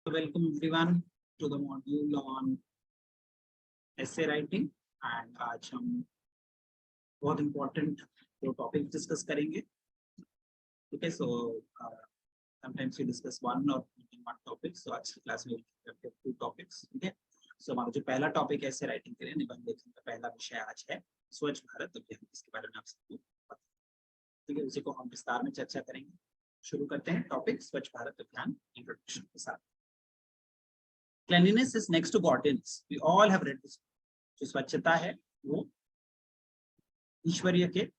So welcome everyone to the module on essay writing and आज हम बहुत important दो topics discuss करेंगे. Okay, so sometimes we discuss one or one topic. So आज की class में we have two topics. Okay, so हमारा जो पहला topic है essay writing के लिए निबंध लेखन का पहला विषय आज है स्वच्छ भारत अभियान. इसके बारे में आप सबको पता है. ठीक है, उसी को हम विस्तार में चर्चा करेंगे. शुरू करते हैं टॉपिक स्वच्छ भारत अभियान इंट्रोडक्शन के साथ. Cleanliness is next to godliness. We all have read this. जो स्वच्छता है वो ईश्वरीय के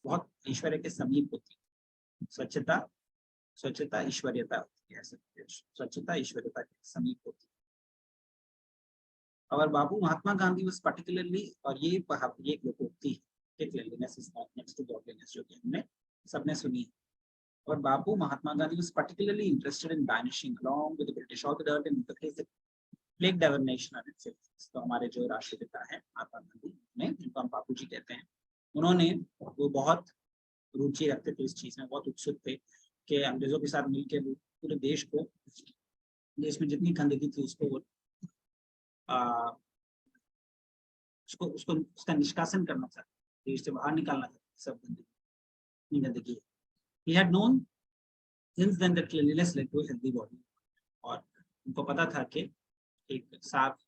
बहुत ईश्वरीय के समीप होती है. स्वच्छता ईश्वरीयता होती है. स्वच्छता ईश्वरीयता के समीप होती है. और बाबू महात्मा गांधी was particularly और ये एक लोकोक्ति है. Cleanliness is next to godliness जो कि हमने सबने सुनी है. और बापू Mahatma Gandhi was particularly interested in banishing along with the British all the dirt and the plagued our nation and its citizens. तो हमारे जो राष्ट्रपिता हैं महात्मा गांधी ने, जिनको हम बापू जी कहते हैं, उन्होंने वो बहुत रुचि रखते थे इस चीज में, बहुत उत्सुक थे कि अंग्रेजों के साथ मिलकर वो पूरे देश को, देश में जितनी गंदगी थी उसको उसका निष्कासन करना चाहते, देश से बाहर निकालना चाहते सब गंदगी. He had known since then that cleanliness led to a healthy body. और उनको पता था कि एक साफ,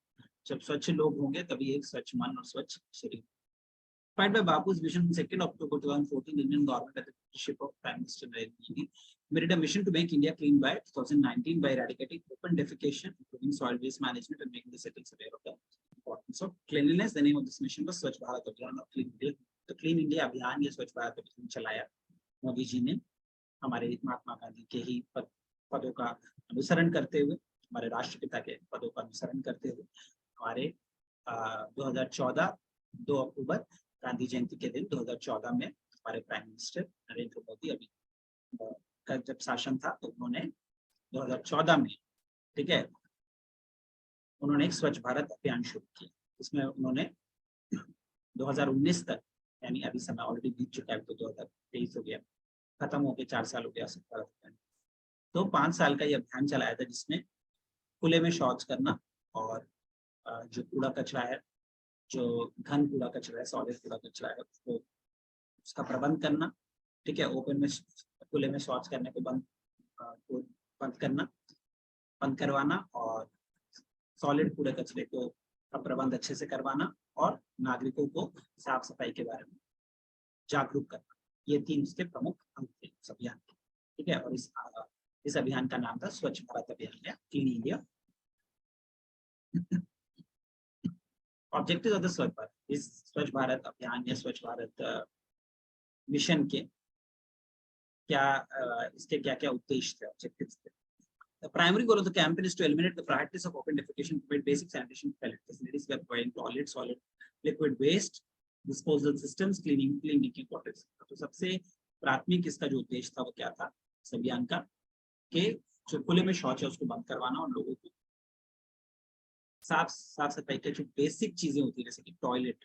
जब स्वच्छ लोग होंगे तभी एक स्वच्छ मन और स्वच्छ शरीर. Inspired by Bapu's vision, 2nd October 2014, Indian government at the leadership of Prime Minister Narendra Modi made a mission to make India clean by 2019 by eradicating open defecation, improving soil waste management, and making the citizens aware of the importance of cleanliness. The name of this mission was Swaccha Bharat Abhiyan or Clean India. The Clean India Abhiyan या स्वच्छ भारत अभियान चलाया मोदी जी ने हमारे महात्मा गांधी के ही पदों का अनुसरण करते हुए, हमारे राष्ट्रपिता के पदों का अनुसरण करते हुए. हमारे 2014 2 अक्टूबर गांधी जयंती के दिन 2014 में हमारे प्राइम मिनिस्टर नरेंद्र मोदी अभी का जब शासन था तो उन्होंने 2014 में, ठीक है, उन्होंने एक स्वच्छ भारत अभियान शुरू किया. इसमें उन्होंने 2019 तक, यानी अभी समय ऑलरेडी बीत चुका है, तो 2023 हो गया, खत्म हो गया, 4 साल हो गया स्वच्छ भारत अभियान. तो 5 साल का ये अभियान चलाया था जिसमें खुले में शौच करना और जो कूड़ा कचरा है, जो घन कूड़ा कचरा है, सॉलिड कूड़ा कचरा है, उसको उसका प्रबंध करना. ठीक है, ओपन में खुले में शौच करने को बंद करवाना और सॉलिड कूड़े कचरे को का प्रबंध अच्छे से करवाना और नागरिकों को साफ सफाई के बारे में जागरूक करना. ये 3 उसके प्रमुख अंग थे इस अभियान के. ठीक है, और इस अभियान का नाम था स्वच्छ भारत अभियान या clean India. Objective of the Swachh Bharat, इस स्वच्छ भारत अभियान या स्वच्छ भारत मिशन के इसके क्या उद्देश्य थे, ऑब्जेक्टिव्स थे. The primary goal of the campaign is to eliminate the practice of open defecation, provide basic sanitation facilities by providing toilet, solid, liquid waste, disposal systems, clean drinking water. तो सबसे प्राथमिक इसका जो उद्देश्य था वो क्या था इस अभियान का, कि जो खुले में शौच है उसको बंद करवाना और लोगों को साफ सफाई के जो बेसिक चीजें होती है जैसे कि टॉयलेट,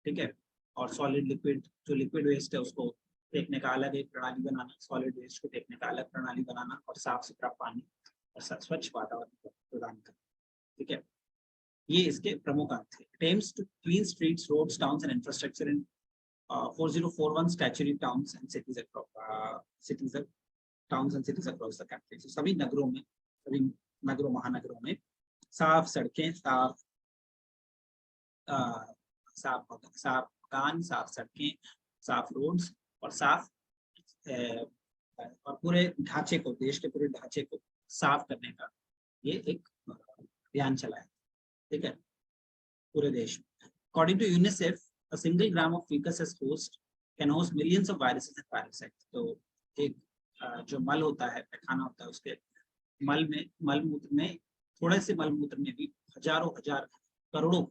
ठीक है, और सॉलिड लिक्विड, जो लिक्विड वेस्ट है उसको फेंकने का अलग एक प्रणाली बनाना, सॉलिड वेस्ट को फेंकने का अलग प्रणाली बनाना और साफ सुथरा पानी और स्वच्छ वातावरण प्रदान करना. ठीक है, ये इसके प्रमुख अंग थे. It aims to clean streets, roads, towns and infrastructure in 4041 statutory towns and cities across the country. So सभी नगरों महानगरों में साफ सड़कें, साफ मकान, साफ सड़कें, साफ रोड्स और साफ और पूरे ढांचे को, देश के पूरे ढांचे को साफ करने का ये एक अभियान चलाया. ठीक है, पूरे देश में. According to UNICEF, a single gram of feces can host millions of viruses and parasites. तो एक जो मल होता है, पैखाना होता है, उसके मलमूत्र में थोड़े से मलमूत्र में भी हजारों करोड़ों,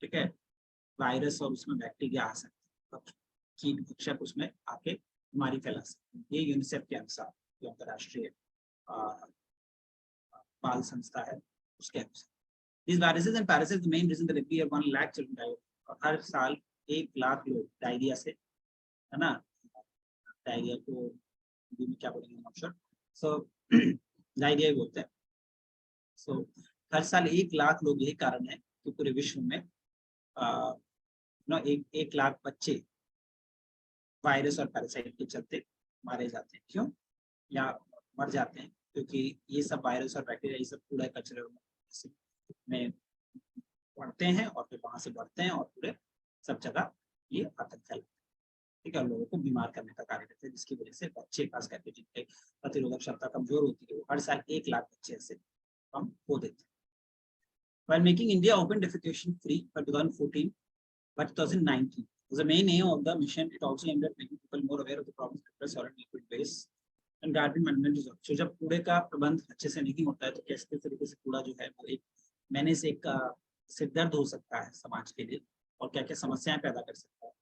ठीक है, वायरस और उसमें बैक्टीरिया आ सकते हैं, कीट भक्षक उसमें आके बीमारी फैला सकते हैं. ये यूनिसेफ के अनुसार, जो अंतर्राष्ट्रीय बाल संस्था है, उसके अनुसार. These viruses and parasites the main reason that every year 1 lakh children die. और हर साल 1 लाख लोग डायरिया से, है ना, डायरिया को हिंदी में क्या बोलेंगे, सो डायरिया बोलते हैं. सो हर साल 1 लाख लोग, यही कारण है कि पूरे विश्व में एक लाख बच्चे वायरस और पैरासाइट के चलते मारे जाते हैं। क्यों? या मर जाते हैं क्योंकि ये सब वायरस और बैक्टीरिया ये सब कूड़ा कचरे में बढ़ते हैं और फिर वहां से बढ़ते हैं और पूरे सब जगह ये आतंक फैलता है। ठीक है, लोगों को बीमार करने का कार्य करते हैं, जिसकी वजह से बच्चे खास करके जिनके प्रतिरोधक क्षमता कमजोर होती है, वो हर साल 1 लाख बच्चे ऐसे हम खो देते हैं। While making India open defecation free by 2014, by 2019 was the main aim of the mission. It also aimed at making people more aware of the problems of solid liquid waste and garbage management resource. So जब कूड़े का प्रबंध अच्छे से नहीं होता है तो कैसे तरीके से कूड़ा जो है वो एक मैंने से एक सिरदर्द हो सकता है समाज के लिए और क्या क्या समस्याएं पैदा कर सकता है।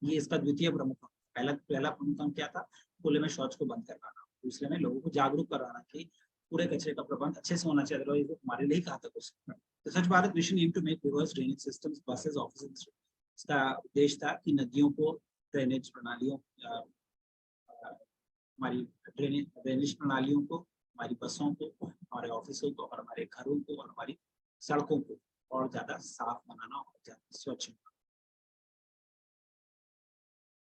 ये इसका द्वितीय प्रमुख पहला प्रमुख काम क्या था? खुले में शौच को बंद करवाना। दूसरे में लोगों को जागरूक कराना कि पूरे कचरे का प्रबंध अच्छे से होना चाहिए, अदरवाइज हमारे लिए घातक हो सकता है। तो Swachh Bharat mission aim to make rivers drainage systems, buses, office. इसका उद्देश्य था कि नदियों को, ड्रेनेज प्रणालियों, हमारी ड्रेनेज प्रणालियों को, हमारी बसों को, हमारे ऑफिसों को और हमारे घरों को और हमारी सड़कों को और ज्यादा साफ बनाना और ज्यादा स्वच्छ।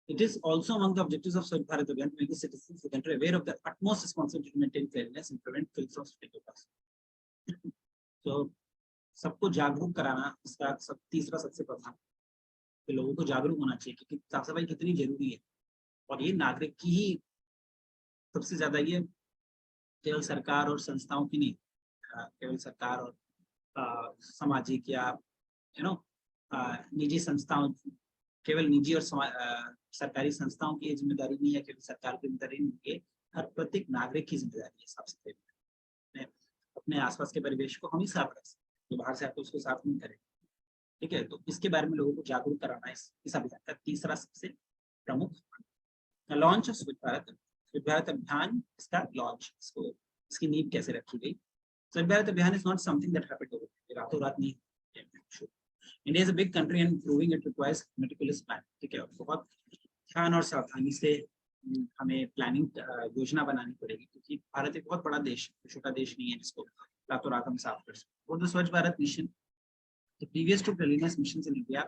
It is also among the objectives of Swaccha Bharat Abhiyan to make the citizens of the country aware of their utmost responsibility to maintain cleanliness and prevent filth from spreading across. So, सबको जागरूक कराना इसका तीसरा सबसे प्रधान, कि लोगों को जागरूक होना चाहिए कि साफ सफाई कितनी जरूरी है और ये नागरिक की ही सबसे ज्यादा, ये केवल सरकार और संस्थाओं की नहीं, केवल सरकार और सामाजिक या निजी संस्थाओं, केवल निजी और सरकारी संस्थाओं की जिम्मेदारी नहीं है, केवल सरकार की जिम्मेदारी नहीं है, हर प्रत्येक नागरिक की जिम्मेदारी है साफ सफाई। अपने आसपास के परिवेश को हम ही साफ रख सकते हैं, जो बाहर से आकर उसको साफ नहीं करें। ठीक है, तो इसके बारे में लोगों को जागरूक कराना इस अभियान का तीसरा सबसे प्रमुख। लॉन्च ऑफ स्वच्छ भारत अभियान, इसका लॉन्च, इसकी नींव कैसे रखी गई? स्वच्छ भारत अभियान is not something that happened overnight, रातों रात नहीं। India is a big country and proving it requires meticulous plan. ठीक है, बहुत ध्यान और सावधानी से हमें प्लानिंग योजना बनानी पड़ेगी, क्योंकि भारत एक बहुत बड़ा देश, छोटा देश नहीं है जिसको रातों रात हम साफ कर सकते। For the Swachh Bharat mission, the previous two cleanliness missions in India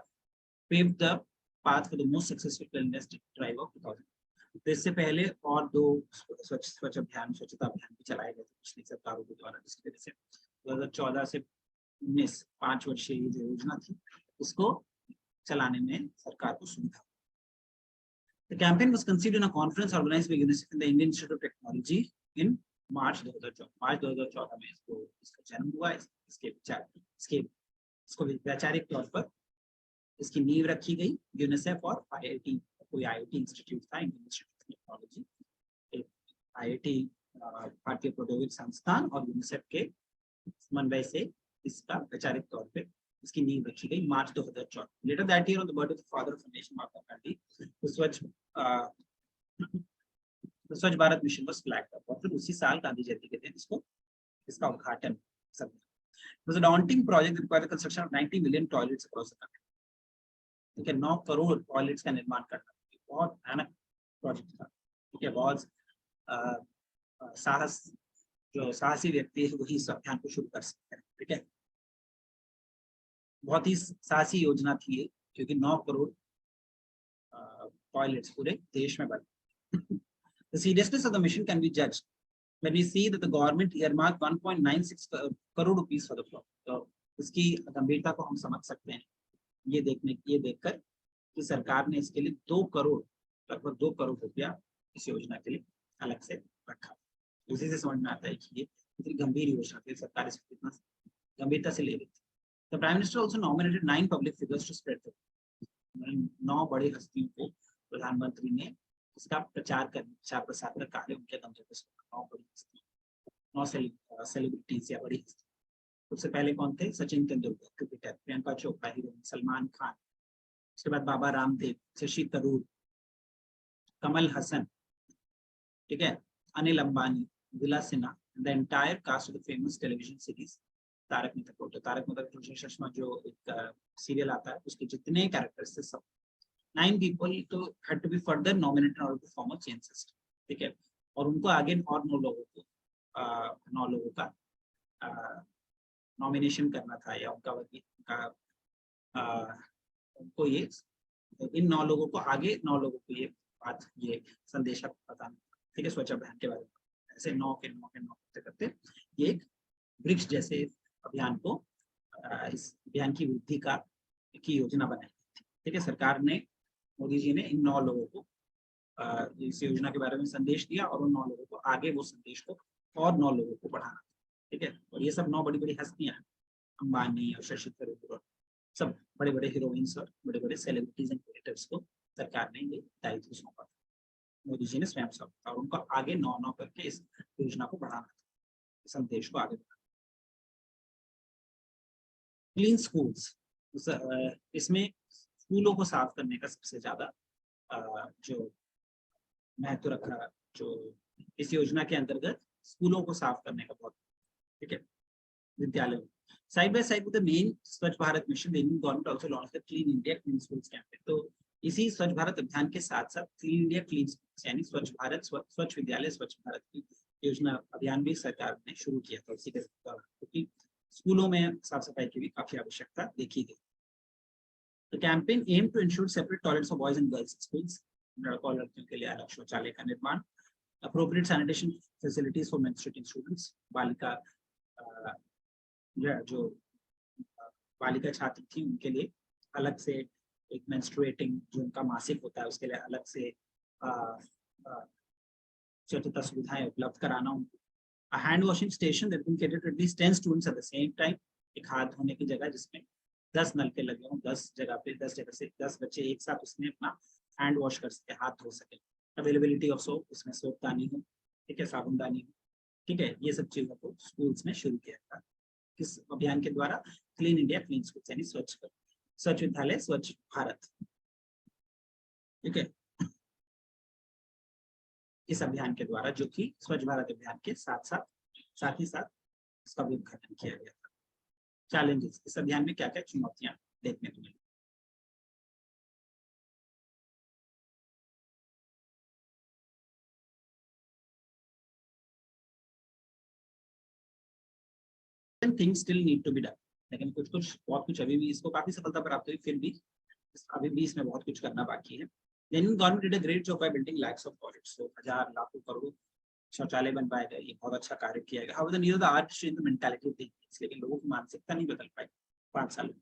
paved the path for the most successful cleanliness drive of 2000. तो इससे पहले और 2 स्वच्छता अभियान भी चलाए गए थे पिछली सरकारों के द्वारा, जिसकी वजह से 2014 से 19 5 वर्षीय जो योजना थी उसको चलाने में सरकार को सुविधा। The campaign was conceived in a conference organized by UNICEF and the Indian Institute of Technology in March 2014 में इसका जन्म हुआ। इसको वैचारिक तौर पर इसकी नींव रखी गई यूनिसेफ और IIT, कोई IIT इंस्टीट्यूट था, Indian institute of technology, IIT भारतीय प्रौद्योगिकी संस्थान और यूनिसेफ के समन्वय से इसका वैचारिक तौर पे इसकी नींव रखी गई मार्च 2014। Later that year on the birthday of the father of the nation Mahatma Gandhi, Swachh Bharat mission was flagged up, और फिर उसी साल गांधी जयंती के दिन इसका उद्घाटन सब। It was a daunting project that required the construction of 90 million toilets across the country. ठीक है, 9 करोड़ टॉयलेट्स का निर्माण करना बहुत भयानक प्रोजेक्ट था। ठीक है, बहुत साहसी व्यक्ति है वही इस अभियान को शुरू कर सकते हैं। ठीक है, बहुत ही साहसी योजना थी ये, क्योंकि 9 करोड़ टॉयलेट्स पूरे देश में बने। The seriousness of the mission can be judged when we see that the government earmarked 1.96 crore rupees for the project. तो इसकी गंभीरता को हम समझ सकते हैं ये देखकर कि सरकार ने इसके लिए लगभग 2 करोड़ रुपया इस योजना के लिए अलग से रखा। उसी से समझ में आता है कि ये कितनी गंभीर योजना थी, सरकार इसको कितना गंभीरता से ले रही थी। The Prime Minister also nominated 9 public figures to spread the 9 बड़ी हस्तियों को प्रधानमंत्री ने इसका प्रचार प्रसार का कार्य उनके दम पे 9 बड़ी हस्तियां, 9 सेलिब्रिटीज या बड़ी हस्ती। सबसे पहले कौन थे? सचिन तेंदुलकर क्रिकेटर, प्रियंका चोपड़ा हीरोइन, सलमान खान, उसके बाद बाबा रामदेव, शशि थरूर, कमल हसन, ठीक है, Anil Ambani, Vila Sinha, the entire cast of the famous television series Taarak Mehta Ka Ooltah चश्मा जो एक सीरियल आता है, उसके जितने कैरेक्टर्स थे सब 9 people तो had to be further nominated in order to form a chain system। ठीक है, और उनको आगे और 9 लोगों का नॉमिनेशन करना था या उनका उनको ये इन 9 लोगों को आगे 9 लोगों को ये संदेशा बताना, ठीक है, स्वच्छ अभियान के बारे में। ऐसे 9 के 9 के 9 करते ये एक वृक्ष जैसे अभियान को इस अभियान की वृद्धि की योजना बनाई थी, ठीक है। सरकार ने, मोदी जी ने इन 9 लोगों को इस योजना के बारे में संदेश दिया और उन 9 लोगों को आगे वो संदेश को और 9 लोगों को बढ़ाना, ठीक है। और ये सब 9 बड़ी बड़ी हस्तियां हैं, अंबानी और शशि थरूर, सब बड़े बड़े हीरोइंस और बड़े बड़े सेलिब्रिटीज एंड क्रिएटर्स को सरकार ने ये दायित्व सौंपा, मोदी जी ने स्वयं सौंपा और उनको आगे 9 करके इस योजना को बढ़ाना था, संदेश को आगे बढ़ाना। क्लीन स्कूल्स, इसमें स्कूलों को साफ करने का सबसे ज्यादा जो महत्व रखा, जो इस योजना के अंतर्गत स्कूलों को साफ करने का बहुत, ठीक है, विद्यालय। Side by side with the main Swachh Bharat mission, the Indian government also launched the clean India clean schools campaign. तो इसी स्वच्छ भारत अभियान के साथ साथ क्लीन इंडिया क्लीन स्कूल्स यानी स्वच्छ भारत स्वच्छ विद्यालय स्वच्छ भारत की योजना अभियान भी सरकार ने शुरू किया था उसी के दौरान, क्योंकि स्कूलों में साफ सफाई की भी काफी आवश्यकता देखी गई। The campaign aimed to ensure separate toilets for boys and girls schools, लड़कों और लड़कियों के लिए अलग शौचालय का निर्माण, appropriate sanitation facilities for menstruating students, बालिका जो बालिका छात्र थी उनके लिए अलग से एक menstruating जो उनका मासिक होता है उसके लिए अलग से स्वच्छता सुविधाएं उपलब्ध कराना उनको। A hand washing station that can cater to at least 10 students at the same time, एक हाथ धोने की जगह जिसमें 10 नलके लगे हों, 10 जगह पे 10 जगह से 10 बच्चे एक साथ उसमें अपना हैंड वॉश कर सके, हाथ धो सके। अवेलेबिलिटी ऑफ सोप, उसमें सोपदानी हो, ठीक है, साबुनदानी हो, ठीक है, ये सब चीजों को स्कूल्स में शुरू किया था किस अभियान के द्वारा, क्लीन इंडिया क्लीन स्कूल्स यानी स्वच्छ विद्यालय स्वच्छ भारत, ठीक है, इस अभियान के द्वारा, जो कि स्वच्छ भारत अभियान के साथ ही साथ इसका भी उद्घाटन किया गया था। चैलेंजेस, इस अभियान में क्या क्या चुनौतियां देखने को मिली। Things still need to be done, लेकिन बहुत कुछ अभी भी, इसको काफी सफलता प्राप्त हुई, फिर भी अभी भी इसमें बहुत कुछ करना बाकी है। The Indian government did a great job by building lakhs of toilets, so हजार लाखों करोड़ों शौचालय बनवाए गए, ये बहुत अच्छा कार्य किया गया। However, neither the art change the mentality of things, लेकिन लोगों की मानसिकता नहीं बदल पाई 5 सालों में।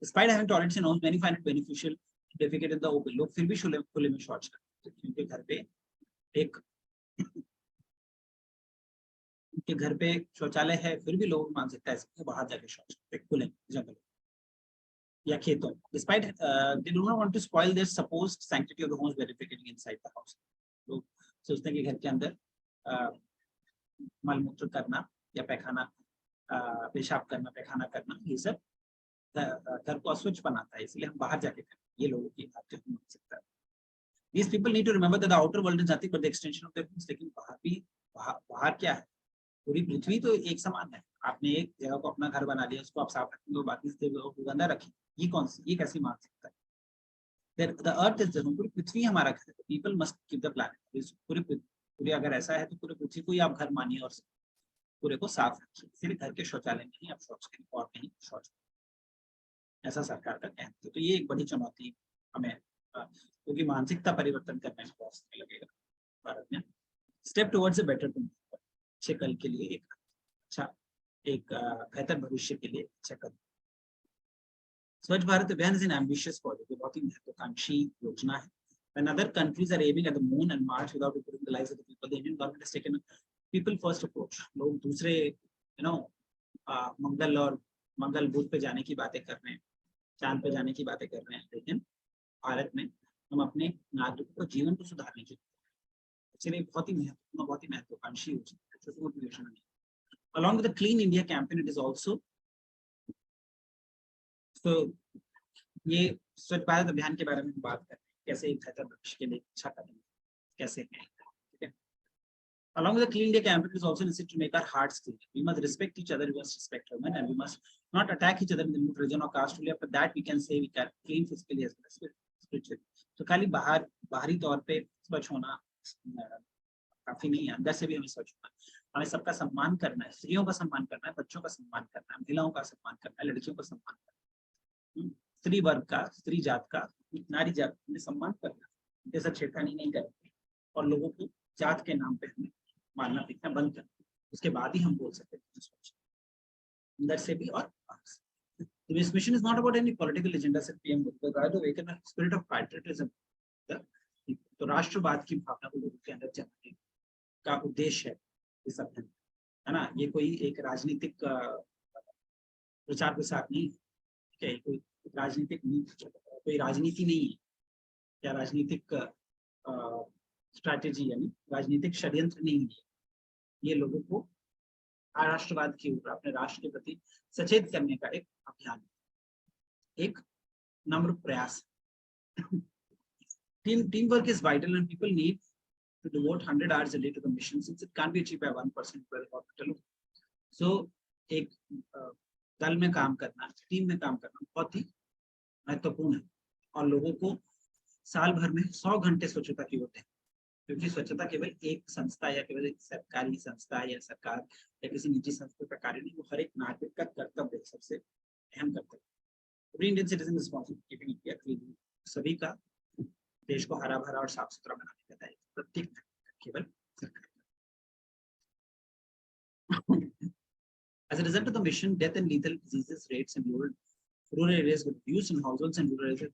Despite having toilets in homes, many find it beneficial to defecate in the open, लोग फिर भी खुले में शौच करते हैं, क्योंकि घर पे शौचालय है, फिर भी लोगों की मानसिकता है बाहर जाके शौच करते हैं, खुले जंगल या खेतों। Despite they do not want to spoil their supposed sanctity of the homes by defecating inside the house, लोग सोचते हैं कि घर के अंदर मलमूत्र करना या पेशाब करना, पैखाना करना, ये सब घर को अस्वच्छ बनाता है, इसलिए हम बाहर जाके करें, ये लोगों की मानसिकता है। These people need to remember that the outer world is nothing but the extension of their homes, लेकिन बाहर क्या है, पूरी पृथ्वी तो एक समान है। आपने एक जगह को अपना घर बना लिया, उसको आप साफ रखेंगे और बाकी जगह को गंदा रखेंगे, ये कैसी मानसिकता है। The earth is the home, पूरी पृथ्वी हमारा घर है, people must keep the planet, पूरी अगर ऐसा है तो पूरी पृथ्वी को ही आप घर मानिए और पूरे को साफ रखिए, सिर्फ घर के शौचालय में ही आप शौच करें और नहीं शौच, ऐसा सरकार का कहना है। तो ये एक बड़ी चुनौती हमें, क्योंकि मानसिकता परिवर्तन करने में बहुत समय लगेगा भारत में। Step towards a better tomorrow, अच्छे कल के लिए एक बेहतर भविष्य के लिए अच्छा कदम। स्वच्छ भारत अभियान इज एन एम्बिशियस प्रोजेक्ट, बहुत ही महत्वाकांक्षी योजना है। When other countries are aiming at the moon and Mars without improving the lives of the people, the Indian government has taken a people first approach. लोग दूसरे मंगल बुध पे जाने की बातें कर रहे हैं, चांद पे जाने की बातें कर रहे हैं, लेकिन भारत में हम अपने नागरिकों को जीवन को सुधारने की, इसलिए बहुत ही महत्वाकांक्षी योजना, छोटी मोटी योजना नहीं। Along with the Clean India campaign, it is also ये स्वच्छ भारत अभियान के बारे में बात कर रहे हैं, कैसे एक बेहतर भविष्य के लिए अच्छा कदम कैसे है, ठीक है। Along with the Clean India campaign, it is also necessary to make our hearts clean. We must respect each other, we must respect women, and we must not attack each other in the religion or caste. Only after that we can say we can clean physically as well as spiritually. तो खाली बाहरी तौर पे स्वच्छ होना काफी नहीं है, अंदर से भी हमें स्वच्छ होना। हमें सबका सम्मान करना है, स्त्रियों का सम्मान करना है, बच्चों का सम्मान करना है, महिलाओं का सम्मान करना है, लड़कियों का सम्मान करना है, स्त्री वर्ग का, स्त्री जात का, नारी जात में सम्मान करना है, जैसा छेड़खानी नहीं करेंगे और लोगों को जात के नाम पे हमें मारना पीटना बंद करना, उसके बाद ही हम बोल सकते हैं अंदर से भी और बाहर से। So this mission is not about any political agenda, said PM Moदी, but rather awaken a spirit of patriotism. तो राष्ट्रवाद की भावना को लोगों के अंदर जगाने का उद्देश्य है इस अभियान, है ना। ये कोई एक राजनीतिक प्रचार प्रसार नहीं है, कोई राजनीतिक कोई राजनीति नहीं है या राजनीतिक स्ट्रैटेजी यानी राजनीतिक षड्यंत्र नहीं है। ये लोगों को राष्ट्रवाद के ऊपर अपने राष्ट्र के प्रति सचेत करने का एक अभियान, एक नम्र प्रयास। Teamwork is vital and people need to devote 100 hours a day to the mission since it can't be achieved by 1% per hospital. So एक दल में काम करना, टीम में काम करना बहुत ही महत्वपूर्ण है और लोगों को साल भर में 100 घंटे स्वच्छता की होते हैं, क्योंकि स्वच्छता केवल एक संस्था या केवल एक सरकारी संस्था या सरकार या किसी निजी संस्था का कार्य नहीं, वो हर एक नागरिक का कर्तव्य है, सबसे अहम कर्तव्य। Every Indian citizen is responsible for keeping India clean. सभी का देश को हरा भरा और साफ सुथरा बनाने का दायित्व प्रत्येक केवल सरकार। As a result of the mission, death and lethal diseases rates in rural areas were reduced and households in rural areas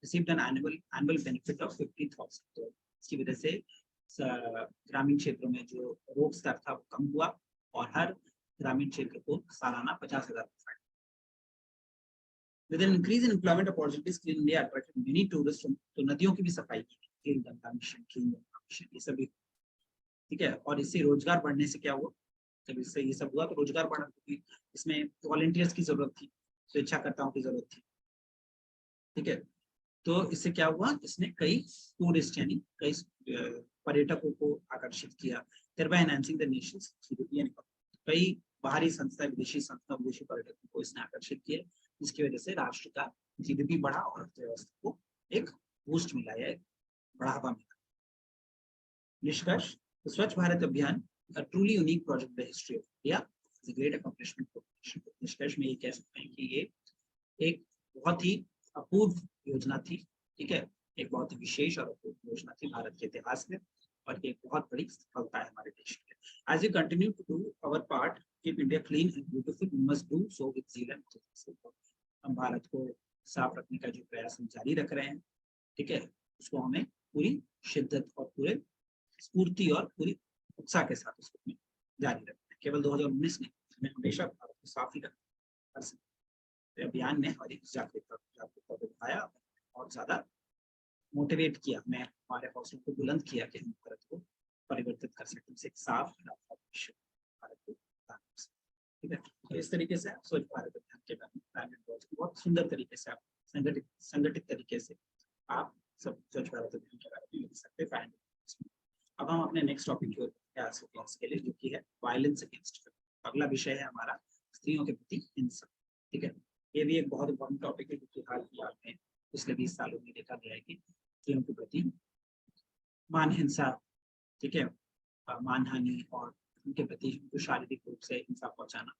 received an annual benefit of 50,000. तो इसकी वजह से ग्रामीण क्षेत्रों में जो रोग स्तर था वो कम हुआ और हर ग्रामीण क्षेत्र को सालाना 50,000 फायदा। With an increase in employment opportunities, Clean India attracted many tourists from, तो नदियों की भी सफाई की, clean Ganga mission, clean Ganga mission, ये सभी, ठीक है। और इससे रोजगार बढ़ने से क्या हुआ, जब इससे ये सब हुआ तो रोजगार बढ़ा, क्योंकि इसमें वॉलंटियर्स की जरूरत थी, स्वेच्छाकर्ताओं की जरूरत थी, ठीक है। तो इससे क्या हुआ, इसने कई टूरिस्ट यानी कई पर्यटकों को आकर्षित किया, thereby enhancing the nation's GDP and economy। कई बाहरी संस्था, विदेशी संस्था, विदेशी पर्यटकों को इसने आकर्षित किया, जिसकी वजह से राष्ट्र का जीडीपी बढ़ा और अर्थव्यवस्था को एक बूस्ट मिला या बढ़ावा मिला। निष्कर्ष, स्वच्छ भारत अभियान a truly unique project in the history of India, is a great accomplishment for the nation। निष्कर्ष में ये कह सकते हैं कि ये एक बहुत ही अपूर्व योजना थी, ठीक है, एक बहुत ही विशेष और अपूर्व योजना थी भारत के इतिहास में और ये बहुत बड़ी सफलता है हमारे देश के लिए। As we continue to do our part, keep India clean and beautiful, we must do so with zeal and enthusiasm। हम भारत को साफ रखने का जो प्रयास हम जारी रख रहे हैं, ठीक है, उसको हमें पूरी शिद्दत और पूरे स्फूर्ति और पूरी उत्साह के साथ उसको जारी रखना है। केवल 2019 में हमें हमेशा भारत को साफ ही रखना है। अभियान ने हमारी जागरूकता को बढ़ाया और ज्यादा मोटिवेट किया, मैं हमारे हौसलों को बुलंद किया कि हम भारत को परिवर्तित कर सकते हैं, एक साफ भारत को, ठीक है। तो इस तरीके से स्वच्छ भारत अभियान के बारे में बहुत सुंदर तरीके से आप संगठित तरीके से आप सब स्वच्छ भारत अभियान के बारे में लिख सकते हैं। अब हम अपने नेक्स्ट टॉपिक की ओर क्लास के लिए, जो कि है वायलेंस अगेंस्ट। अगला विषय है हमारा स्त्रियों के प्रति हिंसा, ठीक है। ये भी एक बहुत इंपॉर्टेंट टॉपिक है, क्योंकि हाल फिलहाल में पिछले 20 सालों में देखा गया है कि स्त्रियों के प्रति मान हिंसा, ठीक है, मानहानि और उनके प्रति उनको शारीरिक रूप से हिंसा पहुंचाना,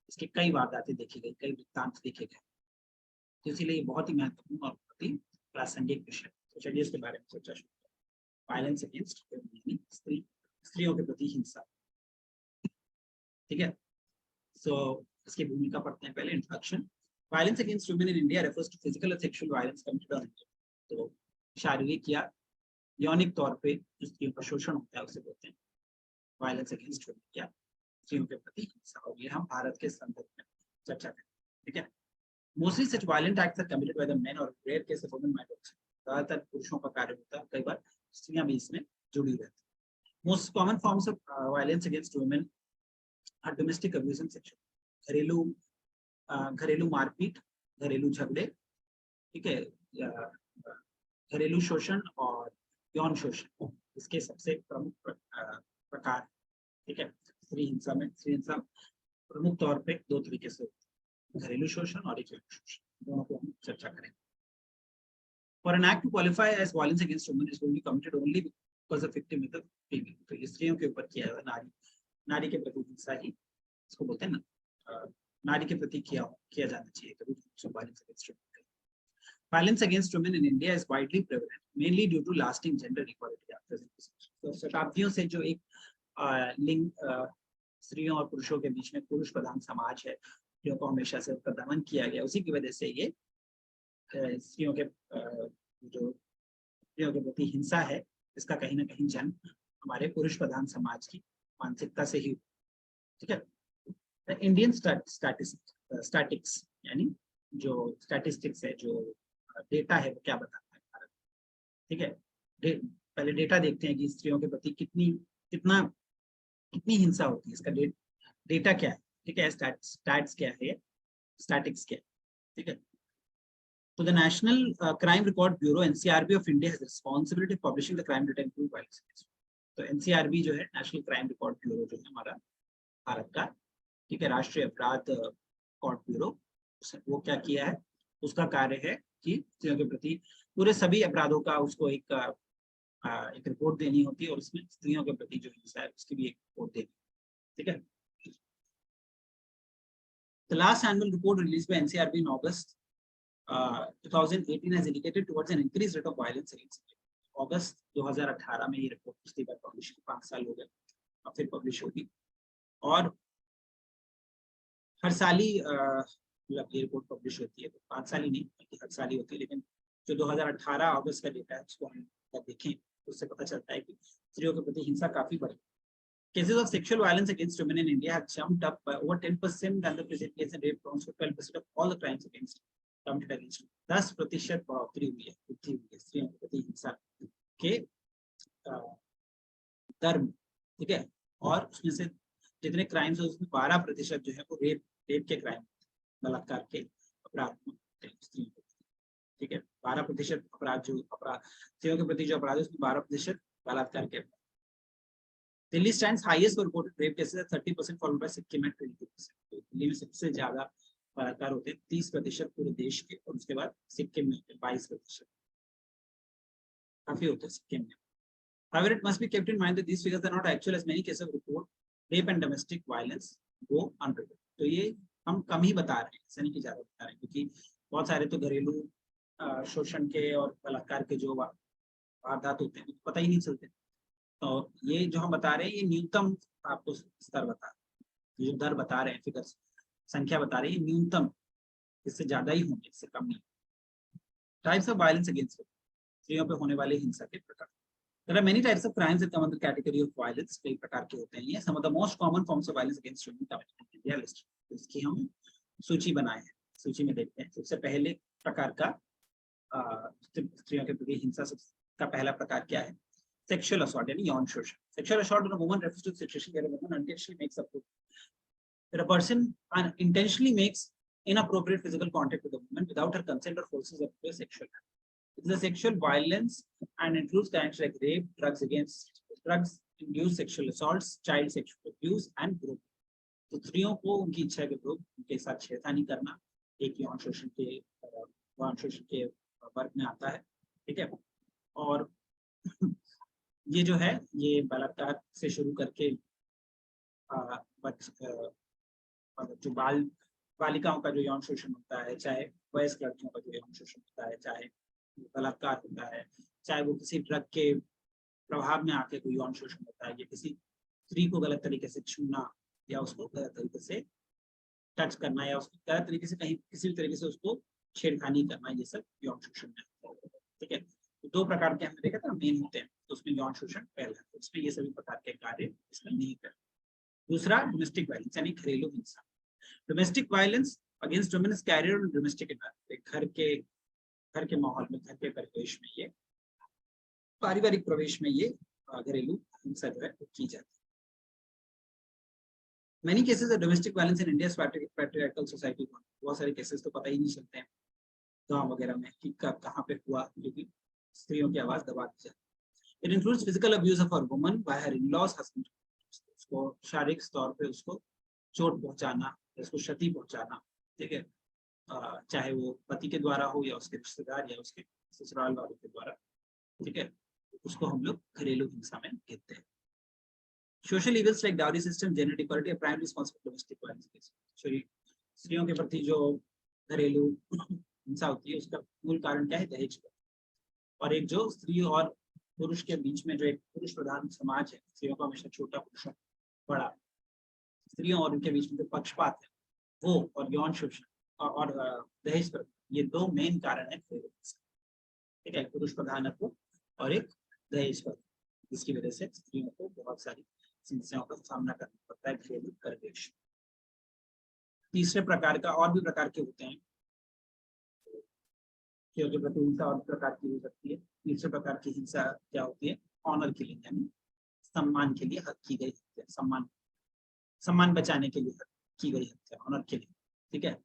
इसके कई वारदातें देखी गई, कई वृत्तांत देखे गए, तो इसीलिए ये बहुत ही महत्वपूर्ण और बहुत ही प्रासंगिक विषय। तो चलिए इसके बारे में चर्चा शुरू करें। वायलेंस अगेंस्ट स्त्रियों के प्रति हिंसा, ठीक है। सो इसकी भूमिका पढ़ते हैं। पहले introduction. Violence against women in India refers to physical और सेक्सुअल वायलेंस कमिटेड ऑन। तो शारीरिक या यौनिक तौर पे जो स्त्रियों का शोषण होता है उसे बोलते हैं वायलेंस अगेंस्ट वुमेन या स्त्रियों के प्रति हिंसा। और ये हम भारत के संदर्भ में चर्चा करें, ठीक है। Mostly such violent acts are committed by the men और rare case of women might also. ज्यादातर पुरुषों का कार्य होता है, कई बार स्त्रियां भी इसमें जुड़ी रहती हैं। Most common forms of violence against women are domestic abuse and sexual, घरेलू मारपीट, घरेलू झगड़े, ठीक है, घरेलू शोषण और यौन शोषण, इसके सबसे प्रमुख प्रकार, ठीक है। स्त्री हिंसा में स्त्री हिंसा प्रमुख तौर पे दो तरीके से, घरेलू शोषण और यौन शोषण, दोनों को हम चर्चा करेंगे। For an act to qualify as violence against women is going to be committed only because the victim is the female। तो स्त्रियों के ऊपर किया हुआ, नारी नारी के प्रति हिंसा ही इसको बोलते हैं ना, नारी के प्रति किया जाना चाहिए कभी violence against women. Violence against women in India is widely prevalent, mainly due to lasting gender equality after the तो शताब्दियों से जो एक लिंग स्त्रियों और पुरुषों के बीच में पुरुष प्रधान समाज है, स्त्रियों को हमेशा से दमन किया गया, उसी की वजह से ये स्त्रियों के जो स्त्रियों के प्रति हिंसा है, इसका कहीं ना कहीं जन्म हमारे पुरुष प्रधान समाज की मानसिकता से ही, ठीक है। इंडियन स्टैटिक्स यानी जो स्टैटिस्टिक्स है, जो डेटा है, वो क्या बताता है भारत, ठीक है। पहले डेटा देखते हैं कि स्त्रियों के प्रति कितनी हिंसा होती है, इसका डेटा क्या है, ठीक है। स्टैट्स क्या है, स्टैटिक्स क्या है, ठीक है। So the National Crime Record Bureau (NCRB) of India has the responsibility of publishing the crime data including violence against women. तो NCRB जो है नेशनल क्राइम रिकॉर्ड ब्यूरो जो है हमारा भारत का, ठीक है, राष्ट्रीय अपराध रिकॉर्ड ब्यूरो, वो क्या किया है, उसका कार्य है कि स्त्रियों के प्रति पूरे सभी अपराधों का उसको एक रिपोर्ट देनी होती है, और उसमें स्त्रियों के प्रति जो हिंसा है उसकी भी एक रिपोर्ट देनी, ठीक है। The last annual report released by NCRB in August 2018 has indicated towards an increased rate of violence against women. अगस्त 2018 में ये रिपोर्ट पिछली बार पब्लिश हुई, 5 साल हो गए, अब फिर पब्लिश होगी, और हर साल ही मतलब ये रिपोर्ट पब्लिश होती है, तो 5 साल ही नहीं बल्कि हर साल ही होती है, लेकिन जो 2018 अगस्त का डेटा है उसको हम देखें तो उससे पता चलता है कि स्त्रियों के प्रति हिंसा काफी बढ़ी। Cases of sexual violence against women in India have jumped up by over 10% than the present case, and rape accounts for 12% of all the crimes against committed against women. 10% बढ़ोतरी हुई है स्त्रियों के प्रति हिंसा के दर में, ठीक है। और उसमें से जितने क्राइम्स है उसमें 12% जो है वो रेप के क्राइम, बलात्कार के अपराध स्त्रियों के, ठीक है। 12% अपराध स्त्रियों के प्रति जो अपराध है उसमें 12% बलात्कार के। Delhi stands highest for reported rape cases at 30%, followed by Sikkim at 22%। तो दिल्ली में सबसे ज्यादा बलात्कार होते हैं 30% पूरे देश के, और उसके बाद सिक्किम में 22%, काफी होते हैं सिक्किम में। However, it must be kept in mind that these figures are not actual, as many cases of report rape and domestic violence go unreported. तो ये हम कम ही बता रहे हैं, ऐसा नहीं कि ज्यादा बता रहे हैं, क्योंकि बहुत सारे तो घरेलू शोषण के और बलात्कार के जो वारदात होते हैं पता ही नहीं चलते। तो ये जो हम बता रहे हैं ये न्यूनतम आपको स्तर बता रहे हैं, जो दर बता रहे हैं, फिगर्स संख्या बता रही है न्यूनतम, इससे ज्यादा ही होंगे, इससे कम नहीं। टाइप्स ऑफ वायलेंस अगेंस्ट स्त्रियों पे होने वाले हिंसा के प्रकार। There are many types of crimes that come under the category of violence. कई प्रकार के होते हैं ये। Some of the most common forms of violence against women committed in India list. इसकी हम सूची बनाए हैं, सूची में देखते हैं। सबसे पहले प्रकार का स्त्रियों के प्रति हिंसा का पहला प्रकार क्या है? Sexual assault यानी यौन शोषण। Sexual assault on a woman refers to the situation where a woman unintentionally makes a person intentionally makes inappropriate physical contact with a woman without her consent or forces her to a sexual act. It is a sexual violence and includes crimes like rape, drugs-induced sexual assaults, child sexual abuse, and group. तो स्त्रियों को उनकी इच्छा के विरुद्ध उनके साथ छेड़खानी करना एक यौन शोषण के वर्ग में आता है, ठीक है। और ये जो है ये बलात्कार से शुरू करके जो बालिकाओं का जो यौन शोषण होता है, चाहे वयस्क लड़कियों का जो यौन शोषण होता है, चाहे बलात्कार होता है, चाहे वो किसी ड्रग के प्रभाव में आके कोई यौन शोषण होता है, या किसी स्त्री को गलत तरीके से छूना या उसको गलत तरीके से टच करना या उसको गलत तरीके से कहीं किसी भी तरीके से उसको छेड़खानी करना, ये सब यौन शोषण में आता है, ठीक है। तो 2 प्रकार के हमने देखा था मेन होते हैं, तो उसमें यौन शोषण पहला, तो उसमें ये सभी प्रकार के कार्य इसमें नहीं कर। दूसरा डोमेस्टिक वायलेंस यानी घरेलू हिंसा। Domestic violence against women is carried in domestic environment, घर के माहौल में, घर के परिवेश में, ये पारिवारिक प्रवेश में ये घरेलू हिंसा जो है की जाती है। Many cases of domestic violence in India's patriarchal society. बहुत सारे केसेस तो पता ही नहीं चलते हैं गांव वगैरह में कि कब कहाँ पे हुआ, क्योंकि स्त्रियों की आवाज दबा दी जाती है। It includes physical abuse of a woman by her in-laws, husband. उसको शारीरिक तौर पे उसको चोट पहुंचाना, उसको क्षति पहुंचाना, ठीक है, चाहे वो पति के द्वारा हो या उसके रिश्तेदार या उसके ससुराल वालों के द्वारा, ठीक है, उसको हम लोग घरेलू हिंसा में कहते हैं। Social evils like dowry system, gender equality are primary responsible for domestic violence. स्त्रियों के प्रति जो घरेलू हिंसा होती है उसका मूल कारण क्या है? दहेज। और एक जो स्त्री और पुरुष के बीच में जो एक पुरुष प्रधान समाज है, स्त्रियों को हमेशा छोटा, पुरुषों बड़ा, स्त्रियों और उनके बीच में जो पक्षपात है वो, और यौन शोषण और दहेज पर, ये दो मेन कारण है। ठीक है, पुरुष प्रधानत्व और एक दहेज पर, जिसकी वजह से स्त्रियों को बहुत सारी समस्याओं का सामना करना पड़ता है घरेलू परिवेश। तीसरे प्रकार का, और भी प्रकार के होते हैं स्त्रियों के प्रति हिंसा, और प्रकार की हो सकती है। तीसरे प्रकार की हिंसा क्या होती है? ऑनर किलिंग, यानी सम्मान के लिए हक की गई हत्या, सम्मान बचाने के लिए की गई हत्या, ऑनर किलिंग। ठीक है,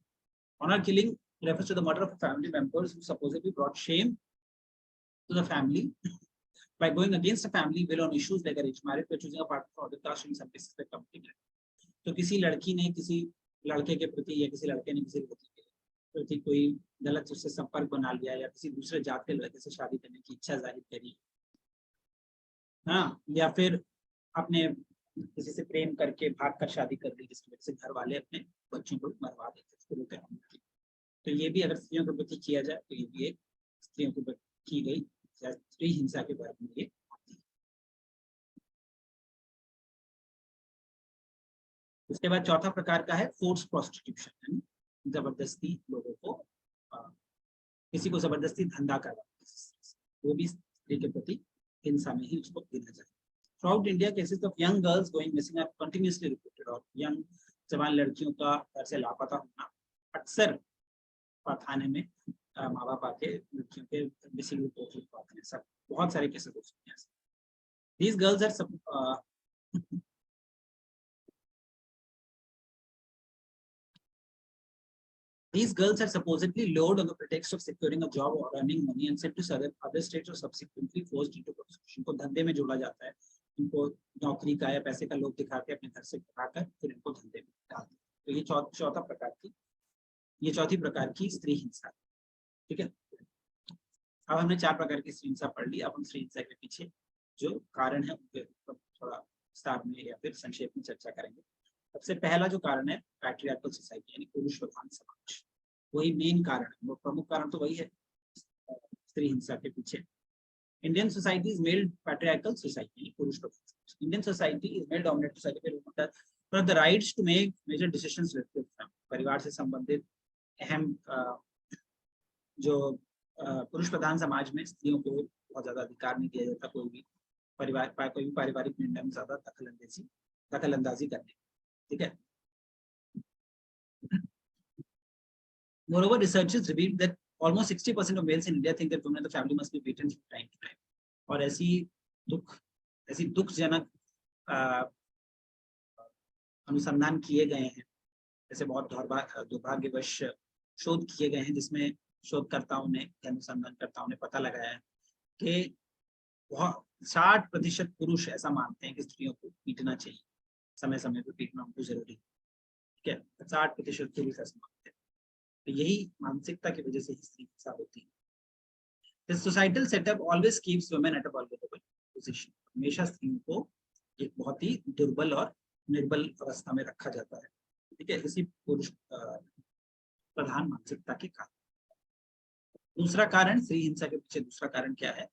honour killing refers to the murder of family members who supposedly brought shame to the family by going against the family will on issues like arranged marriage, by choosing a partner from other caste, in some cases by committing rape. तो किसी लड़की ने किसी लड़के के प्रति या किसी लड़के ने किसी लड़की के प्रति कोई गलत उससे संपर्क बना लिया, या किसी दूसरे जात के लड़के से शादी करने की इच्छा जाहिर करी, हाँ, या फिर अपने किसी से प्रेम करके भाग कर शादी कर ली, जिसकी वजह से घर वाले अपने बच्चों को मरवा देते। तो ये भी अगर स्त्रियों के प्रति किया जाए तो ये भी एक स्त्रियों के प्रति की गई स्त्री हिंसा के बारे में ये आती है। उसके बाद चौथा प्रकार का है फोर्स प्रोस्टिट्यूशन, यानी जबरदस्ती लोगों को किसी को जबरदस्ती धंधा करवाना, वो भी स्त्री के प्रति हिंसा में ही उसको गिना जाए। Throughout India cases of young girls going missing are continuously reported, और यंग जवान लड़कियों का घर से लापता होना अक्सर थाने में माँ बाप आके लड़कियों के मिसिंग रिपोर्ट लिखवाते हैं। सब बहुत सारे केसेस हो सकते हैं। These girls are supposedly lured on the pretext of securing a job or earning money and sent to other states or subsequently forced into prostitution. इनको धंधे में जोड़ा जाता है, इनको नौकरी का या पैसे का लोभ दिखा के अपने घर से भगाकर फिर इनको धंधे में डालते हैं। तो ये चौथी प्रकार की स्त्री हिंसा। ठीक है, अब हमने 4 प्रकार की स्त्री हिंसा पढ़ ली। अब हम स्त्री हिंसा के पीछे जो कारण है उनके थोड़ा विस्तार में या फिर संक्षेप में चर्चा करेंगे। सबसे पहला जो कारण है पैट्रियार्कल सोसाइटी, यानी पुरुष प्रधान समाज, वही मेन कारण है, वो प्रमुख कारण तो वही है स्त्री हिंसा के पीछे। Indian society is male patriarchal society, पुरुष प्रधान। Indian society is male dominated society for the rights to make major decisions related to परिवार से संबंधित अहम जो पुरुष प्रधान समाज में स्त्रियों को बहुत ज्यादा अधिकार नहीं दिया जाता, कोई भी पारिवारिक निर्णय में ज्यादा दखल अंदाजी करने। ठीक है, moreover researchers revealed that almost 60% of males in India think that women in the family must be beaten from time to time। और ऐसी दुखजनक अनुसंधान किए गए हैं, ऐसे बहुत दुर्भाग्यवश शोध किए गए हैं, जिसमें शोधकर्ताओं ने, अनुसंधानकर्ताओं ने पता लगाया है कि 60% पुरुष ऐसा मानते हैं कि स्त्रियों को पीटना चाहिए, समय समय पर पीटना उनको जरूरी। ठीक है, 60% पुरुष ऐसा मानते हैं। तो यही मानसिकता की वजह से स्त्री हिंसा होती है। The societal setup always keeps women at a vulnerable position। हमेशा स्त्रियों को एक बहुत ही दुर्बल और निर्बल अवस्था में रखा जाता है। ठीक है, इसी पुरुष प्रधान मानसिकता के कारण। दूसरा कारण स्त्री हिंसा के पीछे दूसरा कारण क्या है?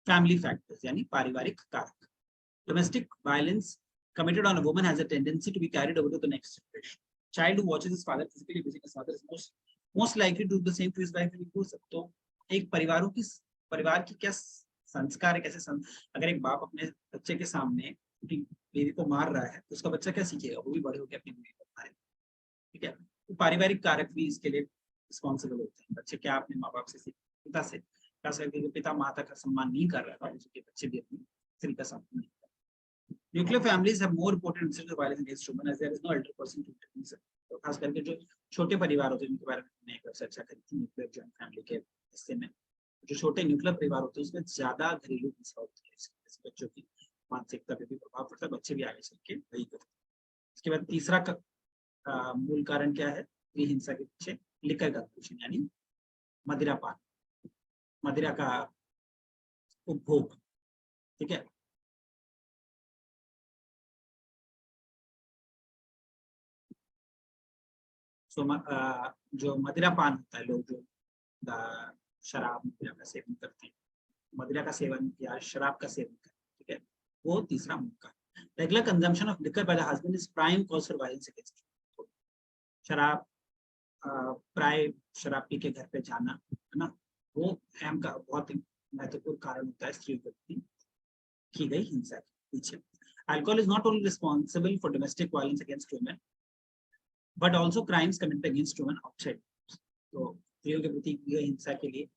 फैमिली फैक्टर्स, यानी पारिवारिक कारक। Domestic violence committed on a woman has a tendency to be carried over to the next generation। Child who watches his father physically abusing his mother is most likely to do the same to his wife when he grows up। तो एक परिवार की क्या संस्कार है, कैसे अगर एक बाप अपने बच्चे के सामने अपनी बीवी को मार रहा है तो उसका बच्चा क्या सीखेगा? वो भी बड़े होकर अपनी बीवी को मारेगा। ठीक है, तो पारिवारिक कारक भी इसके लिए रिस्पॉन्सिबल होते हैं। बच्चे क्या अपने माँ बाप से, पिता से, खास करके पिता माता का सम्मान नहीं कर रहा है, उसके बच्चे भी अपनी स्त्री का सम्मान नहीं। Nuclear families have more reported incidents of violence against women as there is no elder person to witness it। तो खास करके जो छोटे परिवार होते हैं उनके बारे में हमने एक बार चर्चा करी थी न्यूक्लियर जॉइंट फैमिली के हिस्से में। जो छोटे न्यूक्लियर परिवार होते हैं उसमें ज्यादा घरेलू हिंसा होती है, बच्चों की मानसिकता पे भी प्रभाव पड़ता है, बच्चे भी आगे चल के वही करते हैं। इसके बाद तीसरा मूल कारण क्या है स्त्री हिंसा के पीछे? लिकर कंजम्पशन, यानी मदिरापान, मदिरा का उपभोग। ठीक है, जो मदिरा पान होता है, लोग जो शराब मदिरा का सेवन करते हैं, मदिरा का सेवन या शराब का सेवन करते हैं, ठीक है, वो तीसरा मौका। Regular consumption of liquor by the husband is prime cause for violence against. शराब प्राय शराब पी के घर पे जाना, है ना, वो अहम का बहुत महत्वपूर्ण कारण होता है स्त्रियों के प्रति की गई हिंसा के पीछे। Alcohol is not only responsible for domestic violence against women but also crimes committed against women outside. तो स्त्रियों के प्रति की गई हिंसा के लिए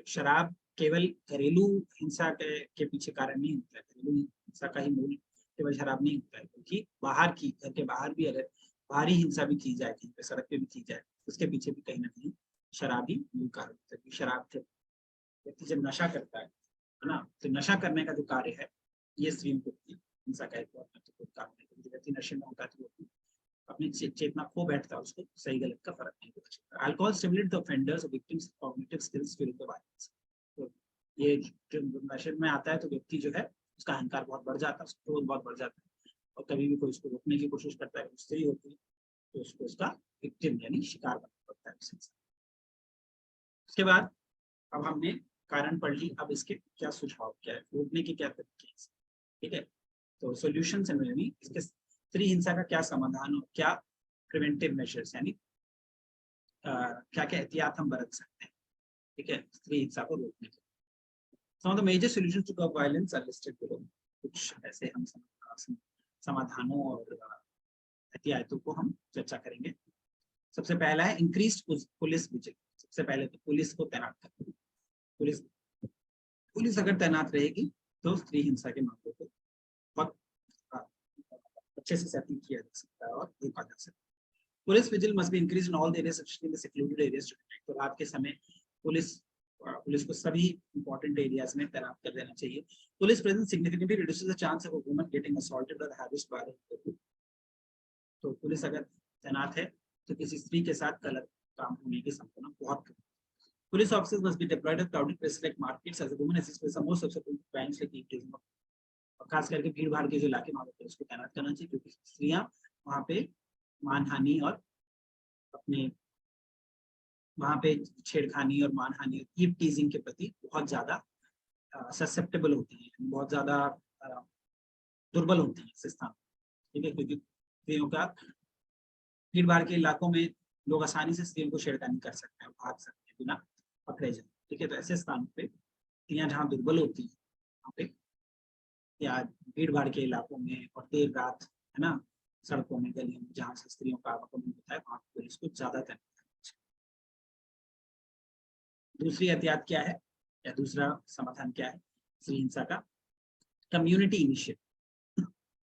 शराब केवल घरेलू हिंसा के पीछे कारण नहीं होता है, घरेलू हिंसा का ही मूल केवल शराब नहीं होता है, क्योंकि बाहर की, घर के बाहर भी अगर बाहरी हिंसा भी की जाए, कहीं पे सड़क पे भी की जाए, उसके पीछे भी कहीं ना कहीं शराब ही मूल कारण होता है। शराब से व्यक्ति जब नशा करता है ना, तो नशा करने का जो कार्य है ये स्त्रियों को हिंसा का एक बहुत महत्वपूर्ण कारण है। जो व्यक्ति नशे में होता है तो वो अपनी चेतना खो बैठता है, उसको सही गलत का फर्क नहीं पता चलता। अल्कोहल स्टिमुलेट द ऑफेंडर्स और victims cognitive skills during the violence. तो ये जो नशे में आता है तो व्यक्ति जो है उसका अहंकार बहुत बढ़ जाता है, उसका क्रोध बहुत बढ़ जाता है, और कभी भी कोई उसको रोकने की कोशिश करता है, उससे ही होती है, तो उसको उसका विक्टिम यानी शिकार बनना पड़ता है। उसके बाद अब हमने कारण पढ़ ली, अब इसके क्या सुझाव, क्या है, रोकने के क्या तरीके हैं, ठीक है। तो सॉल्यूशन यानी इसके स्त्री हिंसा का क्या समाधान और क्या प्रिवेंटिव मेजर्स यानी क्या क्या एहतियात हम बरत सकते हैं, ठीक है, स्त्री हिंसा को रोकने के। Some of the major solutions to curb violence are listed below. कुछ ऐसे हम समाधानों और एहतियातों को हम चर्चा करेंगे। सबसे पहला है इंक्रीज्ड पुलिस विजिलेंस। सबसे पहले तो पुलिस को तैनात करना। पुलिस अगर तैनात रहेगी तो स्त्री हिंसा के मामलों को बहुत अच्छे से सेटल किया जा सकता है और रोका जा सकता है। Police vigil must be increase in all the areas in the secluded areas. तो रात के समय पुलिस को सभी इंपॉर्टेंट एरियाज में तैनात कर देना चाहिए। Police presence significantly reduces the chance of a woman getting assaulted और हैरेस्ड बाय। तो पुलिस अगर तैनात है तो किसी स्त्री के साथ गलत काम होने की संभावना बहुत कम। Police officers must be deployed at crowded places like markets as a woman assist with most subsequent crimes like eating. और खास करके भीड़ भाड़ के जो इलाके वहाँ पे पुलिस को तैनात करना चाहिए, क्योंकि स्त्रियां वहाँ पे मानहानि और अपने वहाँ पे छेड़खानी और मानहानि और ईव टीजिंग के प्रति बहुत ज्यादा ससेप्टेबल होती है, बहुत ज्यादा दुर्बल होती है इस स्थान, ठीक है, क्योंकि स्त्रियों का भीड़ भाड़ के इलाकों में लोग आसानी से स्त्रियों को छेड़खानी कर सकते हैं, भाग सकते हैं बिना पकड़े जाए, ठीक है। तो ऐसे स्थानों पे स्त्रियां जहाँ दुर्बल होती है वहाँ पे या भीड़ भाड़ के इलाकों में और देर रात, है ना, सड़कों में गलियों में जहाँ से स्त्रियों का आवागमन होता है वहाँ पुलिस को ज्यादा तैनात करना चाहिए। दूसरी एहतियात क्या है या दूसरा समाधान क्या है स्त्री हिंसा का? कम्युनिटी इनिशिएटिव,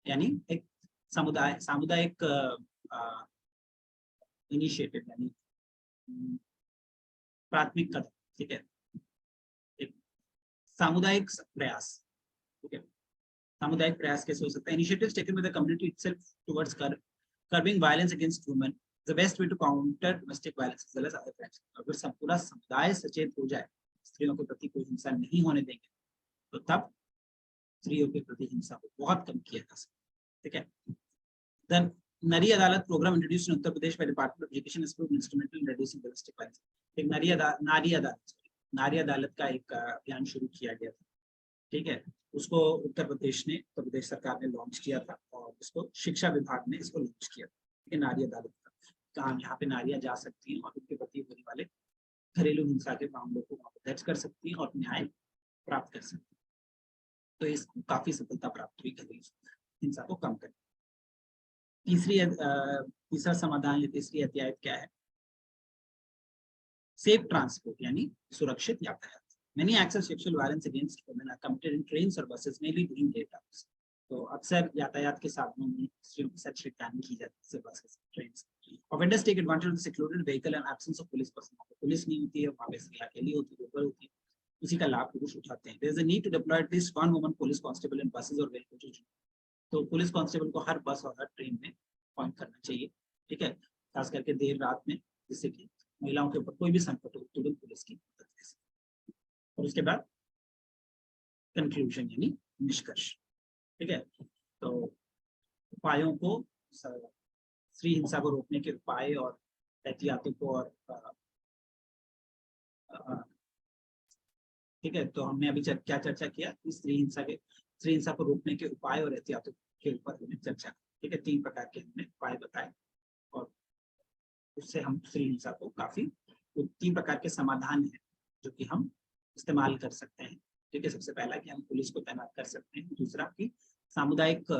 यानी एक सामुदायिक इनिशिएटिव यानी प्राथमिक कदम, ठीक है, एक सामुदायिक प्रयास, ठीक है। सामुदायिक प्रयास कैसे हो सकता है? Initiatives taken by the community itself towards curbing violence against women, the best way to counter domestic violence as well as other crimes. अगर पूरा समुदाय सचेत हो जाए, स्त्रियों के प्रति कोई हिंसा नहीं होने देंगे, तो तब स्त्रियों के प्रति हिंसा को बहुत कम किया जा सकता है, ठीक है। Then Nari Adalat programme introduced in Uttar Pradesh by department of education is proved instrumental in reducing domestic violence. एक नारी अदालत का एक अभियान शुरू किया गया था, ठीक है। उसको उत्तर प्रदेश सरकार ने लॉन्च किया था और इसको शिक्षा विभाग ने इसको लॉन्च किया था, ठीक है, नारी अदालत का। कहाँ यहाँ पे नारियां जा सकती हैं और उनके प्रति होने वाले घरेलू हिंसा के मामलों को दर्ज कर सकती हैं और न्याय प्राप्त कर सकती हैं। तो इसको काफी सफलता प्राप्त हुई घरेलू हिंसा को कम करने। तीसरा समाधान या तीसरी एहतियात क्या है? सेफ ट्रांसपोर्ट यानी सुरक्षित यातायात। Many acts of sexual violence against women are committed in trains or buses, mainly during daytimes. तो अक्सर यातायात के साधनों में स्त्रियों के साथ छेड़खानी की जाती है, buses, trains. Offenders take advantage of the secluded vehicle and absence of police personnel. Police नहीं होती है वहाँ पे, स्त्रियां अकेली होती है, दुर्बल होती है, उसी का लाभ पुरुष उठाते हैं। There is a need to deploy at least one woman police constable in buses or rail coaches. तो पुलिस कांस्टेबल को हर बस और हर ट्रेन में अपॉइंट करना चाहिए, ठीक है, खास करके देर रात में, जिससे कि महिलाओं के ऊपर कोई भी संकट हो तुरंत पुलिस की मदद ले सके। और उसके बाद कंक्लूजन यानी निष्कर्ष, ठीक है। तो उपायों को स्त्री हिंसा को रोकने के उपाय और एहतियातों को और ठीक है, तो हमने अभी क्या चर्चा किया कि स्त्री हिंसा को रोकने के उपाय और एहतियातों के ऊपर हमने चर्चा, ठीक है, 3 प्रकार के हमने उपाय बताए और उससे हम स्त्री हिंसा को काफी 3 प्रकार के समाधान है जो कि हम इस्तेमाल कर सकते हैं, ठीक है। सबसे पहला कि हम पुलिस को तैनात कर सकते हैं, दूसरा कि सामुदायिक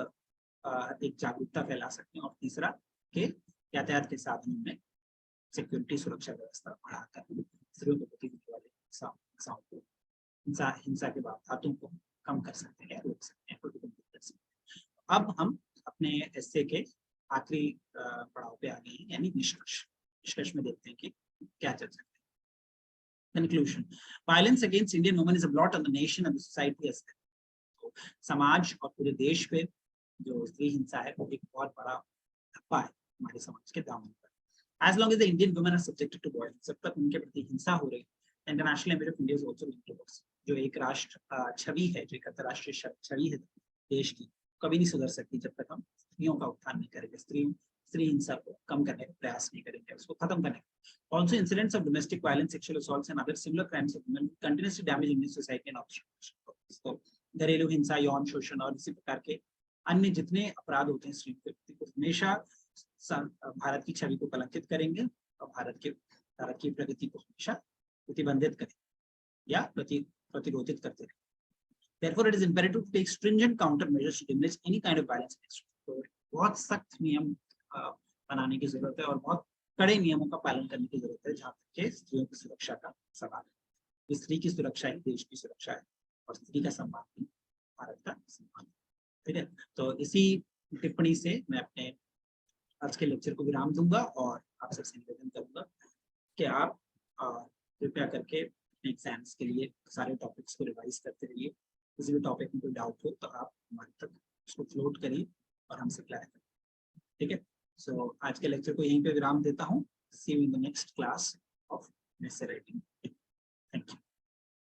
एक जागरूकता फैला सकते हैं और तीसरा कि यातायात के साधनों में सिक्योरिटी सुरक्षा व्यवस्था बढ़ाकर स्त्रियों के प्रति होने वाले हिंसाओं को हिंसा के वारदातों को कम कर सकते हैं, रोक सकते हैं, प्रतिबंधित कर सकते हैं। अब हम अपने एस्से के आखिरी पड़ाव पे आ गए हैं, यानी निष्कर्ष में देखते हैं कि क्या चर्चा है। Conclusion. Violence against Indian women is a blot on the nation and the society as well. तो समाज और पूरे देश पे जो स्त्री हिंसा है वो एक बहुत बड़ा धब्बा है हमारे समाज के दामन पर। As long as the Indian women are subjected to violence, जब तक उनके प्रति हिंसा हो रही है, international image of India is also linked to this. जो एक राष्ट्र छवि है, जो एक अंतर्राष्ट्रीय छवि है देश की, कभी नहीं सुधर सकती जब तक हम स्त्रियों का उत्थान नहीं करेंगे, स्त्री हिंसा को कम करने का प्रयास नहीं करेंगे, उसको खत्म करने का। Also, incidents of domestic violence, sexual assaults, and other similar crimes of women continuously damage Indian society and obstruction. तो घरेलू हिंसा, यौन शोषण और इसी प्रकार के अन्य जितने अपराध होते हैं स्त्रियों के प्रति को हमेशा भारत की छवि को कलंकित करेंगे और भारत की प्रगति को हमेशा प्रतिबंधित करेंगे या प्रतिरोधित करते रहेंगे। Therefore, it is imperative to take stringent countermeasures to diminish any kind of violence against women. तो बहुत सख्त नियम बनाने की जरूरत है और बहुत कड़े नियमों का पालन करने की जरूरत है जहाँ तक के स्त्रियों की सुरक्षा का सवाल है। स्त्री की सुरक्षा ही देश की सुरक्षा है और स्त्री का सम्मान ही भारत का सम्मान है, ठीक है। तो इसी टिप्पणी से मैं अपने आज के लेक्चर को विराम दूंगा और आप सबसे निवेदन करूंगा कि आप कृपया करके अपने एग्जाम्स के लिए सारे टॉपिक्स को रिवाइज करते रहिए। किसी भी टॉपिक में कोई डाउट हो तो आप हमारे तक उसको फ्लोट करिए और हमसे क्लियर करिए, ठीक है। सो आज के लेक्चर को यहीं पे विराम देता हूँ। See you in the next class of essay writing.